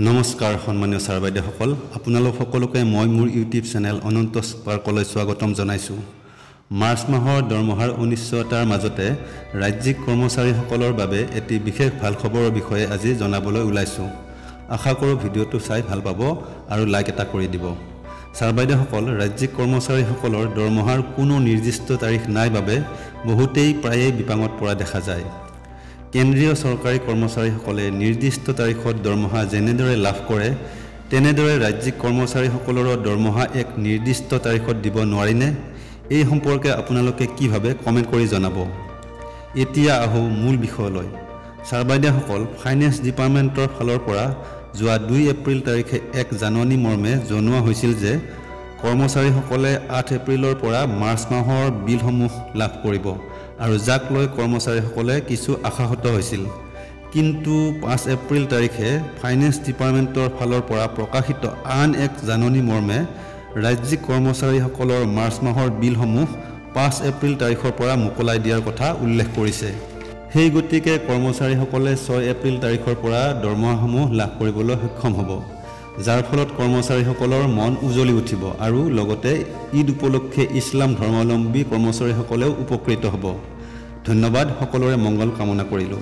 নমস্কাৰ সন্মানীয় ছাৰ বাইদেউসকল, আপোনালোক সকলোকে মই মোৰ ইউটিউব চেনেল অনন্ত স্পাৰ্কলৈ স্বাগতম জনাইছোঁ। মাৰ্চ মাহৰ দৰমহাৰ অনিশ্চয়তাৰ মাজতে ৰাজ্যিক কৰ্মচাৰীসকলৰ বাবে এটি বিশেষ ভাল খবৰৰ বিষয়ে আজি জনাবলৈ ওলাইছোঁ। আশা কৰোঁ ভিডিঅ'টো চাই ভাল পাব আৰু লাইক এটা কৰি দিব। ছাৰ বাইদেউসকল, ৰাজ্যিক কৰ্মচাৰীসকলৰ দৰমহাৰ কোনো নিৰ্দিষ্ট তাৰিখ নাই বাবে বহুতেই প্ৰায়েই বিপাঙত পৰা দেখা যায়। কেন্দ্ৰীয় চৰকাৰী কৰ্মচাৰীসকলে নিৰ্দিষ্ট তাৰিখত দৰমহা যেনেদৰে লাভ কৰে তেনেদৰে ৰাজ্যিক কৰ্মচাৰীসকলৰো দৰমহা এক নিৰ্দিষ্ট তাৰিখত দিব নোৱাৰিনে? এই সম্পৰ্কে আপোনালোকে কি ভাবে কমেণ্ট কৰি জনাব। এতিয়া আহোঁ মূল বিষয়লৈ। ছাৰ বাইদেউসকল, ফাইনেন্স ডিপাৰ্টমেণ্টৰ ফালৰ পৰা যোৱা 2 এপ্ৰিল তাৰিখে এক জাননী মৰ্মে জনোৱা হৈছিল যে কৰ্মচাৰীসকলে 8 এপ্ৰিলৰ পৰা মাৰ্চ মাহৰ বিলসমূহ লাভ কৰিব আৰু যাক লৈ কৰ্মচাৰীসকলে কিছু আশাহত হৈছিল। কিন্তু 5 এপ্ৰিল তাৰিখে ফাইনেন্স ডিপাৰ্টমেণ্টৰ ফালৰ পৰা প্ৰকাশিত আন এক জাননী মৰ্মে ৰাজ্যিক কৰ্মচাৰীসকলৰ মাৰ্চ মাহৰ বিলসমূহ 5 এপ্ৰিল তাৰিখৰ পৰা মোকলাই দিয়াৰ কথা উল্লেখ কৰিছে। সেই গতিকে কৰ্মচাৰীসকলে 6 এপ্ৰিল তাৰিখৰ পৰা দৰমহাসমূহ লাভ কৰিবলৈ সক্ষম হ'ব, যাৰ ফলত কৰ্মচাৰীসকলৰ মন উজ্বলি উঠিব আৰু লগতে ঈদ উপলক্ষে ইছলাম ধৰ্মাৱলম্বী কৰ্মচাৰীসকলেও উপকৃত হ'ব। ধন্যবাদ, সকলোৰে মংগল কামনা কৰিলোঁ।